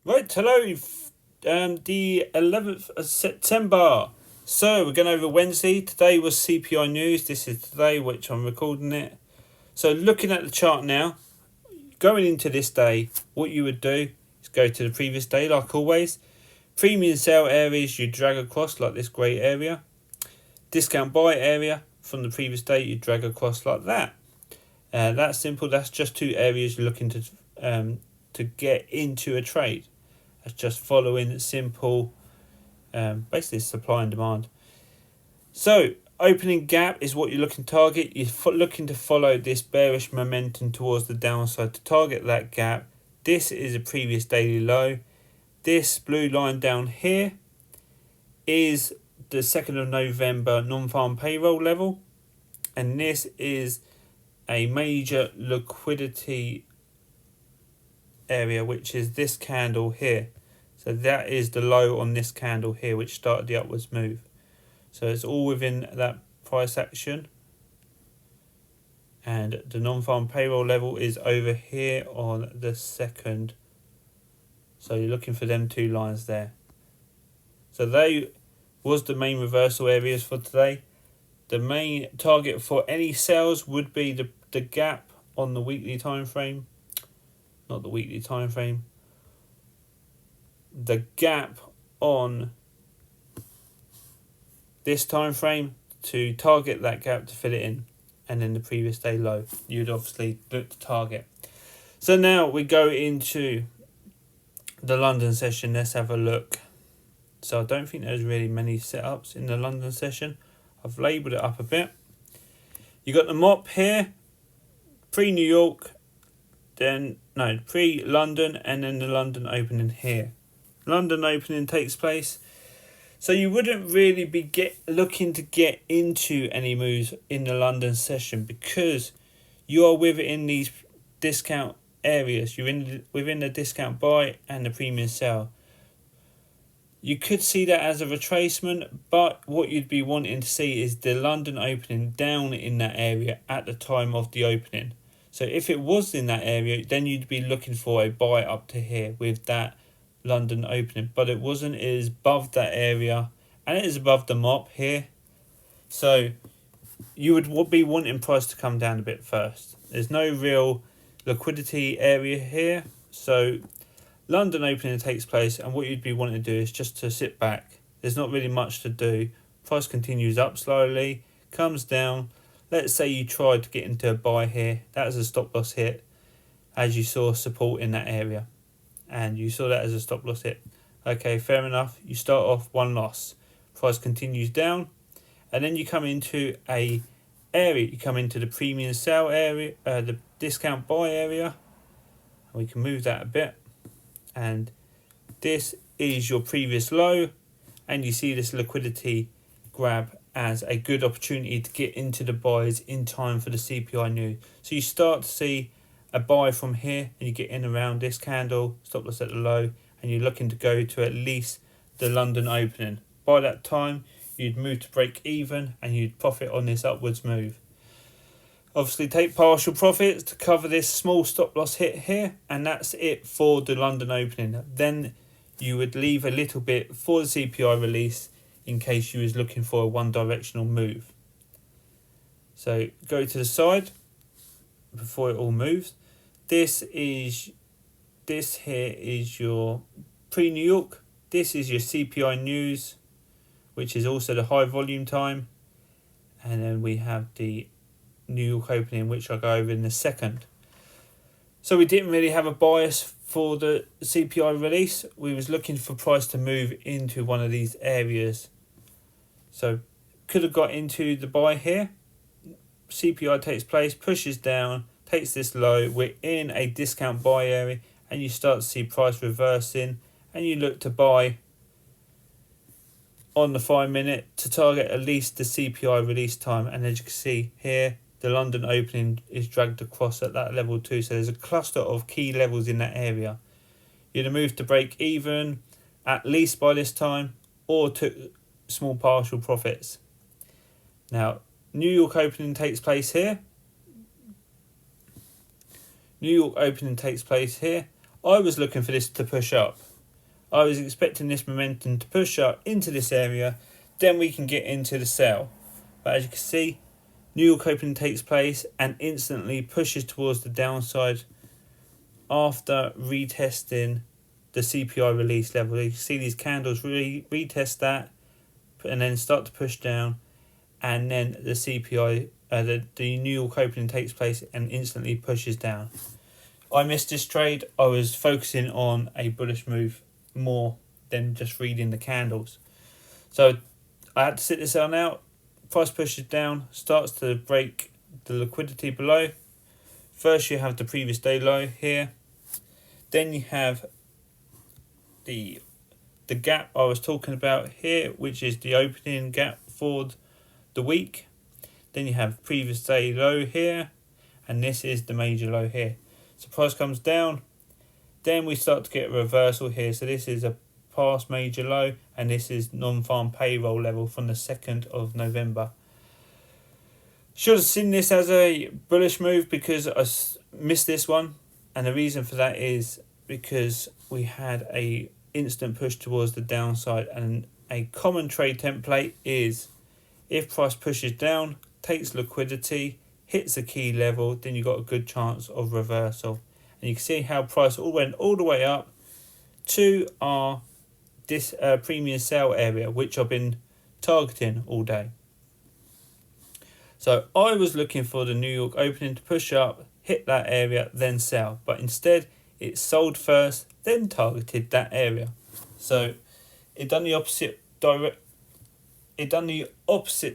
Right, hello, the 11th of September. So, we're going over Wednesday. Today was CPI news. This is today, which I'm recording it. So, looking at the chart now, going into this day, what you would do is go to the previous day, like always. Premium sale areas you drag across, like this grey area. Discount buy area from the previous day, you drag across like that. That's simple. That's just two areas you're looking to get into a trade. That's just following simple, basically supply and demand. So opening gap is what you're looking to target. You're looking to follow this bearish momentum towards the downside to target that gap. This is a previous daily low. This blue line down here is the 2nd of November non-farm payroll level. And this is a major liquidity area, which is this candle here. So that is the low on this candle here, which started the upwards move. So it's all within that price action. And the non-farm payroll level is over here on the 2nd. So you're looking for them two lines there. So they was the main reversal areas for today. The main target for any sales would be the gap on the weekly time frame. Not the weekly time frame. The gap on this time frame, to target that gap to fill it in, and then the previous day low you'd obviously look to target. So now we go into the London session. Let's have a look. So I don't think there's really many setups in the London session. I've labelled it up a bit. You got the mop here, pre-New York, pre-London, and then the London opening here. London opening takes place. So you wouldn't really be looking to get into any moves in the London session because you are within these discount areas. You're within the discount buy and the premium sell. You could see that as a retracement, but what you'd be wanting to see is the London opening down in that area at the time of the opening. So if it was in that area, then you'd be looking for a buy up to here with that London opening, but it wasn't. It is above that area and it is above the mop here, so you would be wanting price to come down a bit first. There's no real liquidity area here, so London opening takes place, and what you'd be wanting to do is just to sit back. There's not really much to do. Price continues up slowly, comes down. Let's say you tried to get into a buy here. That is a stop loss hit, as you saw support in that area. And you saw that as a stop loss hit. Okay, fair enough. You start off one loss. Price continues down. And then you come into a area. You come into the premium sell area, the discount buy area. We can move that a bit. And this is your previous low. And you see this liquidity grab as a good opportunity to get into the buys in time for the CPI news. So you start to see a buy from here, and you get in around this candle, stop loss at the low, and you're looking to go to at least the London opening. By that time, you'd move to break even and you'd profit on this upwards move. Obviously take partial profits to cover this small stop loss hit here, and that's it for the London opening. Then you would leave a little bit for the CPI release in case you was looking for a one directional move. So go to the side before it all moves. This here is your pre-New York. This is your CPI news, which is also the high volume time. And then we have the New York opening, which I'll go over in a second. So we didn't really have a bias for the CPI release. We was looking for price to move into one of these areas. So could have got into the buy here. CPI takes place, pushes down, takes this low. We're in a discount buy area, and you start to see price reversing, and you look to buy on the 5 minute to target at least the CPI release time. And as you can see here, the London opening is dragged across at that level too. So there's a cluster of key levels in that area. You'd have moved to break even at least by this time, or took small partial profits. Now, New York opening takes place here. New York opening takes place here. I was looking for this to push up. I was expecting this momentum to push up into this area, then we can get into the sell. But as you can see, New York opening takes place and instantly pushes towards the downside after retesting the CPI release level. You can see these candles really retest that and then start to push down, and then the CPI, the New York opening takes place and instantly pushes down. I missed this trade. I was focusing on a bullish move more than just reading the candles. So I had to sit this on out. Price pushes down, starts to break the liquidity below. First you have the previous day low here. Then you have the gap I was talking about here, which is the opening gap for the week. Then you have previous day low here, and this is the major low here. So price comes down, then we start to get a reversal here. So this is a past major low, and this is non-farm payroll level from the 2nd of November. Should have seen this as a bullish move because I missed this one, and the reason for that is because we had a instant push towards the downside, and a common trade template is if price pushes down, takes liquidity, hits a key level, then you've got a good chance of reversal. And you can see how price went all the way up to this premium sell area, which I've been targeting all day. So I was looking for the New York opening to push up, hit that area, then sell. But instead, it sold first, then targeted that area. So it done the opposite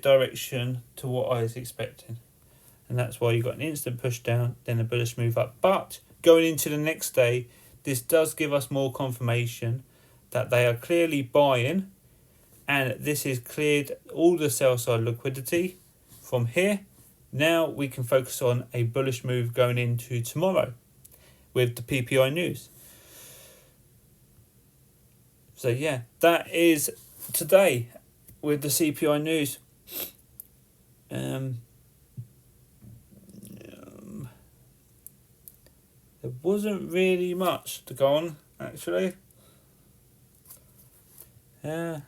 direction to what I was expecting. And that's why you got an instant push down, then a bullish move up. But going into the next day, this does give us more confirmation that they are clearly buying, and this has cleared all the sell side liquidity from here. Now we can focus on a bullish move going into tomorrow with the PPI news. So yeah, that is today with the CPI news. There wasn't really much to go on, actually. No,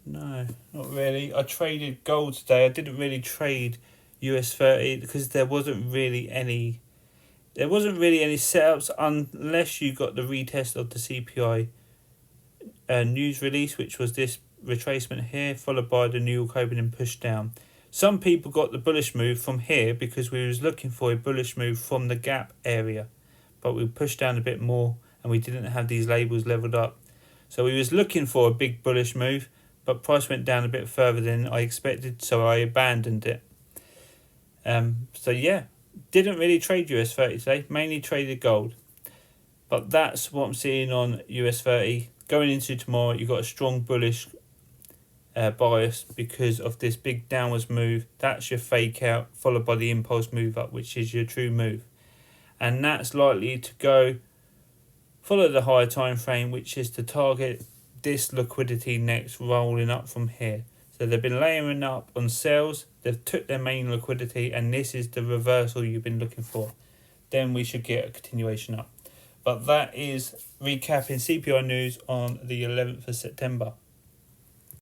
not really. I traded gold today. I didn't really trade US30 because there wasn't really any setups unless you got the retest of the CPI news release, which was this retracement here, followed by the New York opening push down. Some people got the bullish move from here because we was looking for a bullish move from the gap area, but we pushed down a bit more and we didn't have these labels leveled up. So we was looking for a big bullish move, but price went down a bit further than I expected, so I abandoned it. So yeah, didn't really trade US30 today, mainly traded gold. But that's what I'm seeing on US30. Going into tomorrow, you've got a strong bullish bias because of this big downwards move. That's your fake out, followed by the impulse move up, which is your true move. And that's likely to go follow the higher time frame, which is to target this liquidity next, rolling up from here. So they've been layering up on sales, they've took their main liquidity, and this is the reversal you've been looking for. Then we should get a continuation up. But that is recapping CPI news on the 11th of September.